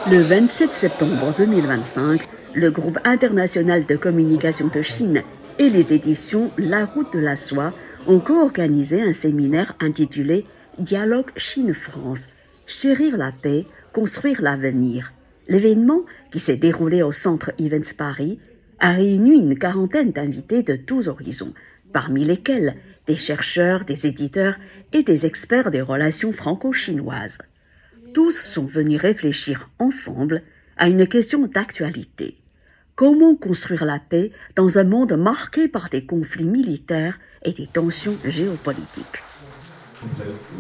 Le 27 septembre 2025, le groupe international de communication de Chine et les éditions La Route de la Soie ont co-organisé un séminaire intitulé Dialogue Chine-France, chérir la paix, construire l'avenir. L'événement, qui s'est déroulé au Centre Events Paris, a réuni une quarantaine d'invités de tous horizons, parmi lesquels des chercheurs, des éditeurs et des experts des relations franco-chinoises. Tous sont venus réfléchir ensemble à une question d'actualité. Comment construire la paix dans un monde marqué par des conflits militaires et des tensions géopolitiques?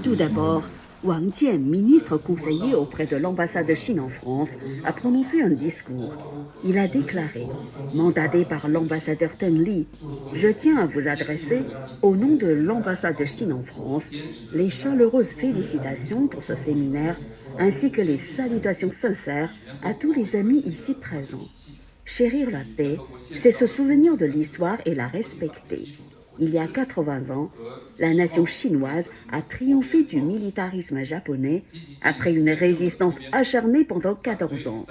Tout d'abord, Wang Jian, ministre conseiller auprès de l'ambassade de Chine en France, a prononcé un discours. Il a déclaré, mandaté par l'ambassadeur Teng Li, « Je tiens à vous adresser, au nom de l'ambassade de Chine en France, les chaleureuses félicitations pour ce séminaire, ainsi que les salutations sincères à tous les amis ici présents. Chérir la paix, c'est se souvenir de l'histoire et la respecter. Il y a 80 ans, la nation chinoise a triomphé du militarisme japonais après une résistance acharnée pendant 14 ans,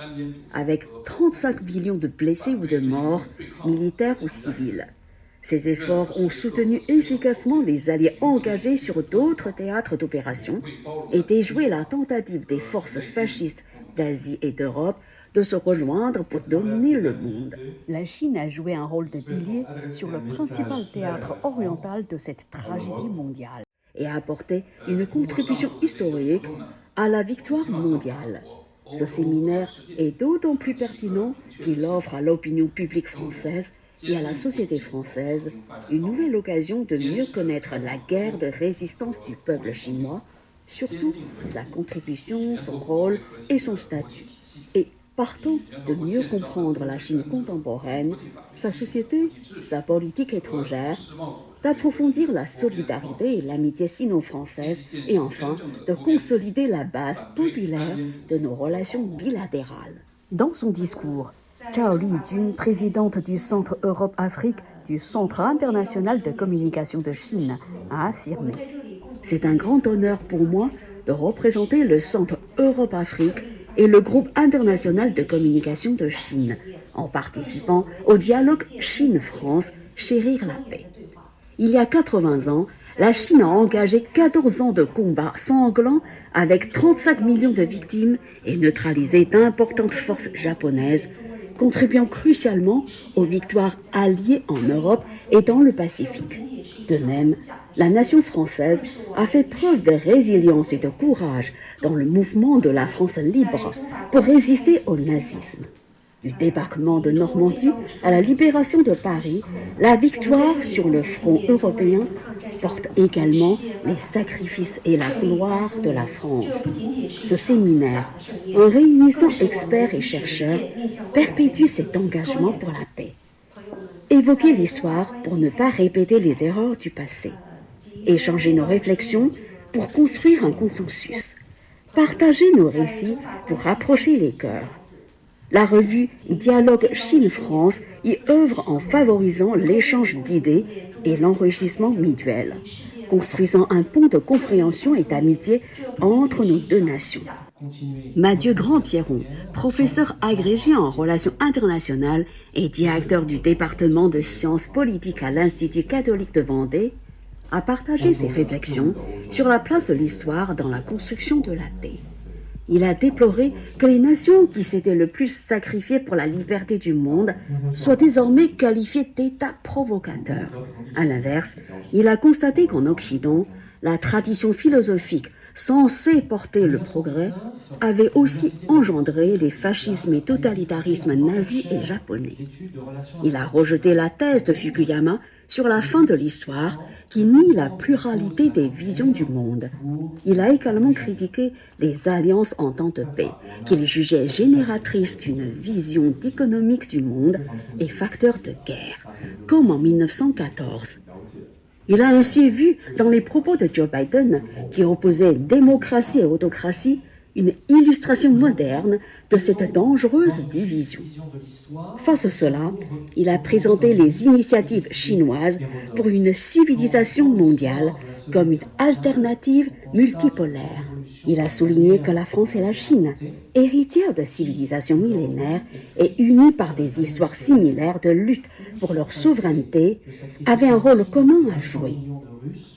avec 35 millions de blessés ou de morts, militaires ou civils. Ces efforts ont soutenu efficacement les alliés engagés sur d'autres théâtres d'opération et déjoué la tentative des forces fascistes d'Asie et d'Europe de se rejoindre pour dominer le monde. La Chine a joué un rôle de pilier sur le principal théâtre oriental de cette tragédie mondiale et a apporté une contribution historique à la victoire mondiale. Ce séminaire est d'autant plus pertinent qu'il offre à l'opinion publique française et à la société française une nouvelle occasion de mieux connaître la guerre de résistance du peuple chinois, surtout sa contribution, son rôle et son statut. Et partant de mieux comprendre la Chine contemporaine, sa société, sa politique étrangère, d'approfondir la solidarité et l'amitié sino-française et enfin de consolider la base populaire de nos relations bilatérales. Dans son discours, Zhao Lijun, présidente du Centre Europe-Afrique du Centre international de communication de Chine, a affirmé « C'est un grand honneur pour moi de représenter le Centre Europe-Afrique et le groupe international de communication de Chine, en participant au dialogue Chine-France Chérir la paix. Il y a 80 ans, la Chine a engagé 14 ans de combats sanglants avec 35 millions de victimes et neutralisé d'importantes forces japonaises, contribuant crucialement aux victoires alliées en Europe et dans le Pacifique. De même, la nation française a fait preuve de résilience et de courage dans le mouvement de la France libre pour résister au nazisme. Du débarquement de Normandie à la libération de Paris, la victoire sur le front européen porte également les sacrifices et la gloire de la France. Ce séminaire, en réunissant experts et chercheurs, perpétue cet engagement pour la paix. Évoquer l'histoire pour ne pas répéter les erreurs du passé. Échanger nos réflexions pour construire un consensus. Partager nos récits pour rapprocher les cœurs. La revue Dialogue Chine-France y œuvre en favorisant l'échange d'idées et l'enrichissement mutuel, construisant un pont de compréhension et d'amitié entre nos deux nations. Mathieu Grand-Pierron, professeur agrégé en relations internationales et directeur du département de sciences politiques à l'Institut catholique de Vendée, a partagé ses réflexions sur la place de l'histoire dans la construction de la paix. Il a déploré que les nations qui s'étaient le plus sacrifiées pour la liberté du monde soient désormais qualifiées d'États provocateurs. À l'inverse, il a constaté qu'en Occident, la tradition philosophique censée porter le progrès avait aussi engendré les fascismes et totalitarismes nazis et japonais. Il a rejeté la thèse de Fukuyama sur la fin de l'histoire qui nie la pluralité des visions du monde. Il a également critiqué les alliances en temps de paix, qu'il jugeait génératrices d'une vision économique du monde et facteurs de guerre, comme en 1914. Il a ainsi vu dans les propos de Joe Biden, qui opposait démocratie et autocratie, une illustration moderne de cette dangereuse division. Face à cela, il a présenté les initiatives chinoises pour une civilisation mondiale comme une alternative multipolaire. Il a souligné que la France et la Chine, héritières de civilisations millénaires et unies par des histoires similaires de lutte pour leur souveraineté, avaient un rôle commun à jouer.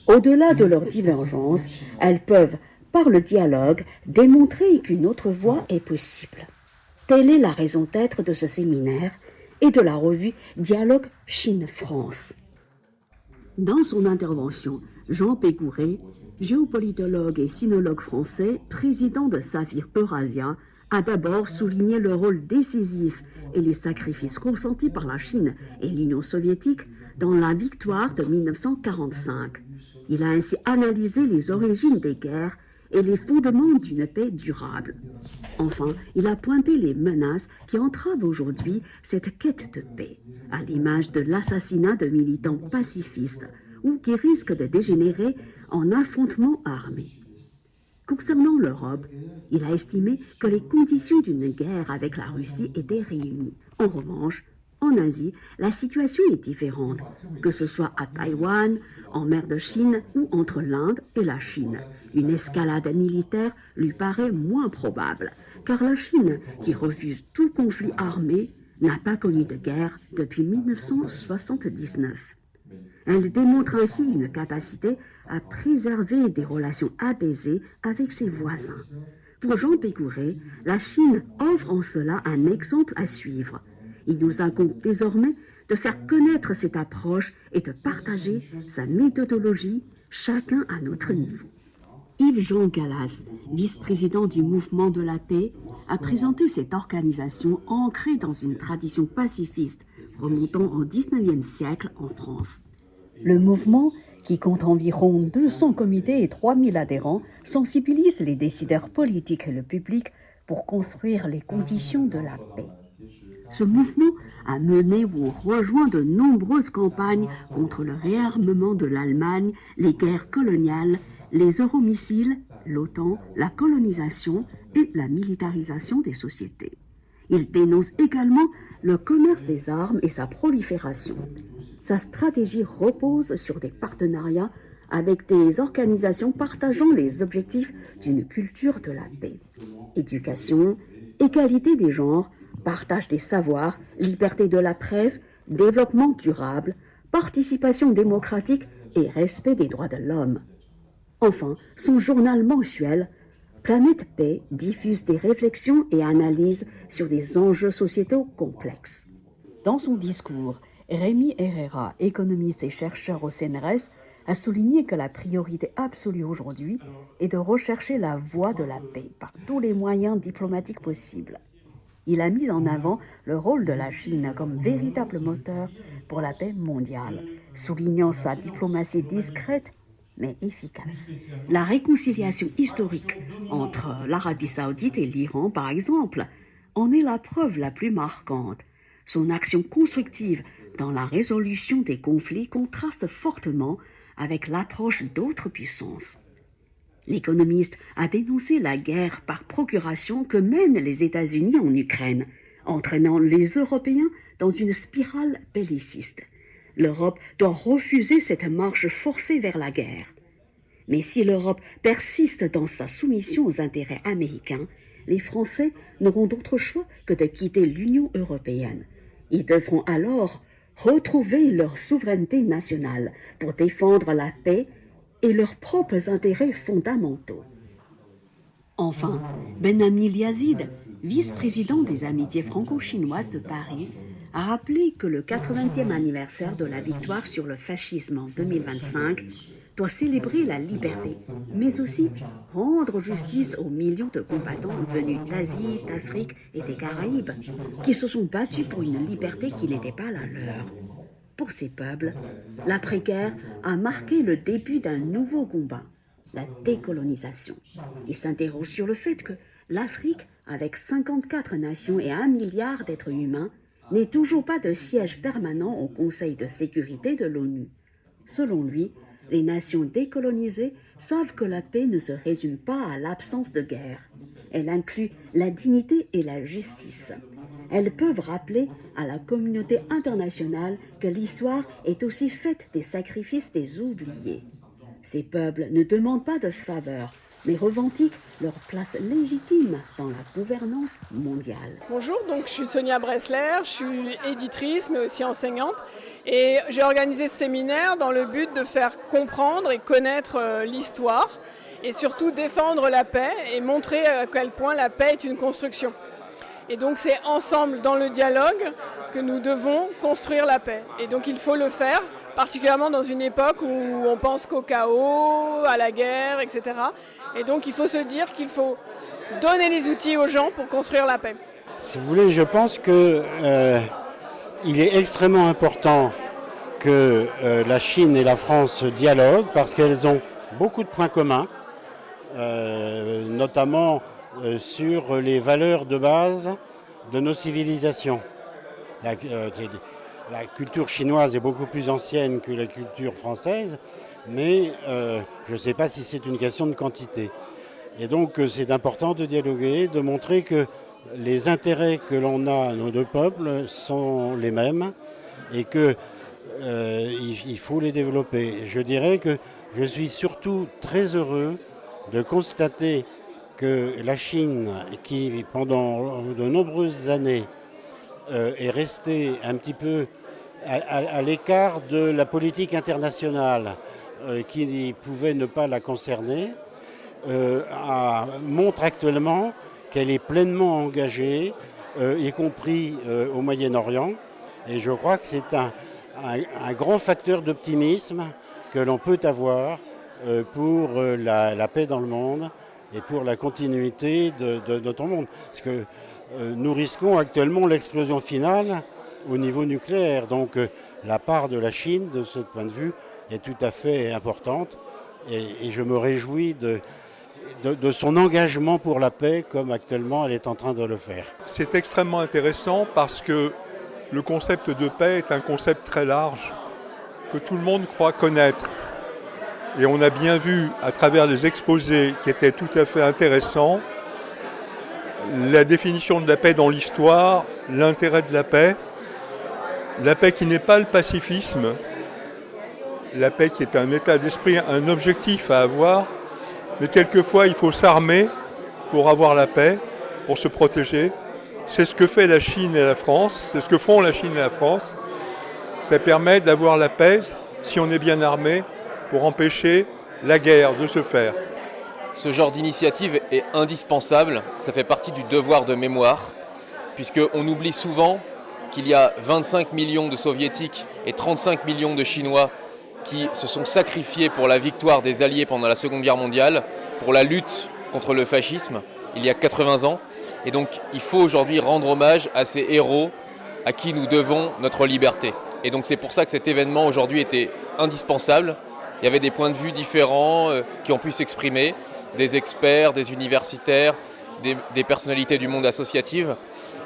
Au-delà de leurs divergences, elles peuvent, par le dialogue, démontrer qu'une autre voie est possible. Telle est la raison d'être de ce séminaire et de la revue Dialogue Chine-France. Dans son intervention, Jean Pégouret, géopolitologue et sinologue français, président de Saphir Eurasia, a d'abord souligné le rôle décisif et les sacrifices consentis par la Chine et l'Union soviétique dans la victoire de 1945. Il a ainsi analysé les origines des guerres et les fondements d'une paix durable. Enfin, il a pointé les menaces qui entravent aujourd'hui cette quête de paix, à l'image de l'assassinat de militants pacifistes ou qui risquent de dégénérer en affrontements armés. Concernant l'Europe, il a estimé que les conditions d'une guerre avec la Russie étaient réunies. En revanche, en Asie, la situation est différente, que ce soit à Taïwan, en mer de Chine ou entre l'Inde et la Chine. Une escalade militaire lui paraît moins probable, car la Chine, qui refuse tout conflit armé, n'a pas connu de guerre depuis 1979. Elle démontre ainsi une capacité à préserver des relations apaisées avec ses voisins. Pour Jean Pégouret, la Chine offre en cela un exemple à suivre. Il nous incombe désormais de faire connaître cette approche et de partager sa méthodologie, chacun à notre niveau. Yves-Jean Gallas, vice-président du Mouvement de la Paix, a présenté cette organisation ancrée dans une tradition pacifiste remontant au XIXe siècle en France. Le mouvement, qui compte environ 200 comités et 3000 adhérents, sensibilise les décideurs politiques et le public pour construire les conditions de la paix. Ce mouvement a mené ou rejoint de nombreuses campagnes contre le réarmement de l'Allemagne, les guerres coloniales, les euromissiles, l'OTAN, la colonisation et la militarisation des sociétés. Il dénonce également le commerce des armes et sa prolifération. Sa stratégie repose sur des partenariats avec des organisations partageant les objectifs d'une culture de la paix. Éducation, égalité des genres, partage des savoirs, liberté de la presse, développement durable, participation démocratique et respect des droits de l'homme. Enfin, son journal mensuel, Planète Paix, diffuse des réflexions et analyses sur des enjeux sociétaux complexes. Dans son discours, Rémi Herrera, économiste et chercheur au CNRS, a souligné que la priorité absolue aujourd'hui est de rechercher la voie de la paix par tous les moyens diplomatiques possibles. Il a mis en avant le rôle de la Chine comme véritable moteur pour la paix mondiale, soulignant sa diplomatie discrète mais efficace. La réconciliation historique entre l'Arabie saoudite et l'Iran, par exemple, en est la preuve la plus marquante. Son action constructive dans la résolution des conflits contraste fortement avec l'approche d'autres puissances. L'économiste a dénoncé la guerre par procuration que mènent les États-Unis en Ukraine, entraînant les Européens dans une spirale belliciste. L'Europe doit refuser cette marche forcée vers la guerre. Mais si l'Europe persiste dans sa soumission aux intérêts américains, les Français n'auront d'autre choix que de quitter l'Union européenne. Ils devront alors retrouver leur souveraineté nationale pour défendre la paix et leurs propres intérêts fondamentaux. Enfin, Benhamil Yazid, vice-président des Amitiés franco-chinoises de Paris, a rappelé que le 80e anniversaire de la victoire sur le fascisme en 2025 doit célébrer la liberté, mais aussi rendre justice aux millions de combattants venus d'Asie, d'Afrique et des Caraïbes, qui se sont battus pour une liberté qui n'était pas la leur. Pour ces peuples, l'après-guerre a marqué le début d'un nouveau combat, la décolonisation. Il s'interroge sur le fait que l'Afrique, avec 54 nations et 1 milliard d'êtres humains, n'est toujours pas de siège permanent au Conseil de sécurité de l'ONU. Selon lui, les nations décolonisées savent que la paix ne se résume pas à l'absence de guerre. Elle inclut la dignité et la justice. Elles peuvent rappeler à la communauté internationale que l'histoire est aussi faite des sacrifices des oubliés. Ces peuples ne demandent pas de faveur, mais revendiquent leur place légitime dans la gouvernance mondiale. Bonjour, donc je suis Sonia Bressler, je suis éditrice mais aussi enseignante et j'ai organisé ce séminaire dans le but de faire comprendre et connaître l'histoire et surtout défendre la paix et montrer à quel point la paix est une construction. Et donc c'est ensemble dans le dialogue que nous devons construire la paix. Et donc il faut le faire, particulièrement dans une époque où on pense qu'au chaos, à la guerre, etc. Et donc il faut se dire qu'il faut donner les outils aux gens pour construire la paix. Si vous voulez, je pense qu'il est extrêmement important que la Chine et la France dialoguent parce qu'elles ont beaucoup de points communs, notamment sur les valeurs de base de nos civilisations. La culture chinoise est beaucoup plus ancienne que la culture française, mais je ne sais pas si c'est une question de quantité. Et donc c'est important de dialoguer, de montrer que les intérêts que l'on a, nos deux peuples, sont les mêmes et qu'il faut les développer. Je dirais que je suis surtout très heureux de constater que la Chine, qui pendant de nombreuses années est restée un petit peu à l'écart de la politique internationale qui pouvait ne pas la concerner, montre actuellement qu'elle est pleinement engagée, y compris au Moyen-Orient. Et je crois que c'est un grand facteur d'optimisme que l'on peut avoir pour la paix dans le monde et pour la continuité de notre monde. Parce que nous risquons actuellement l'explosion finale au niveau nucléaire. Donc la part de la Chine, de ce point de vue, est tout à fait importante. Et je me réjouis de son engagement pour la paix comme actuellement elle est en train de le faire. C'est extrêmement intéressant parce que le concept de paix est un concept très large que tout le monde croit connaître. Et on a bien vu à travers les exposés qui étaient tout à fait intéressants la définition de la paix dans l'histoire, l'intérêt de la paix qui n'est pas le pacifisme, la paix qui est un état d'esprit, un objectif à avoir, mais quelquefois il faut s'armer pour avoir la paix, pour se protéger. C'est ce que fait la Chine et la France, c'est ce que font la Chine et la France. Ça permet d'avoir la paix si on est bien armé pour empêcher la guerre de se faire. Ce genre d'initiative est indispensable, ça fait partie du devoir de mémoire, puisqu'on oublie souvent qu'il y a 25 millions de Soviétiques et 35 millions de Chinois qui se sont sacrifiés pour la victoire des Alliés pendant la Seconde Guerre mondiale, pour la lutte contre le fascisme, il y a 80 ans. Et donc il faut aujourd'hui rendre hommage à ces héros à qui nous devons notre liberté. Et donc c'est pour ça que cet événement aujourd'hui était indispensable. Il y avait des points de vue différents qui ont pu s'exprimer, des experts, des universitaires, des personnalités du monde associatif.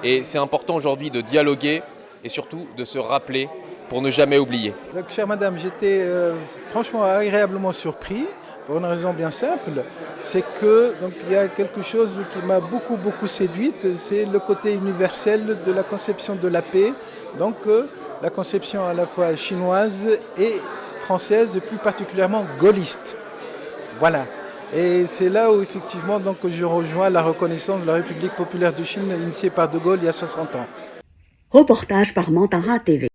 Et c'est important aujourd'hui de dialoguer et surtout de se rappeler pour ne jamais oublier. Donc, chère madame, j'étais franchement agréablement surpris pour une raison bien simple. C'est que donc, il y a quelque chose qui m'a beaucoup séduite, c'est le côté universel de la conception de la paix. Donc la conception à la fois chinoise et française, et plus particulièrement gaulliste. Voilà. Et c'est là où effectivement donc, je rejoins la reconnaissance de la République populaire de Chine initiée par De Gaulle il y a 60 ans. Reportage par Mantara TV.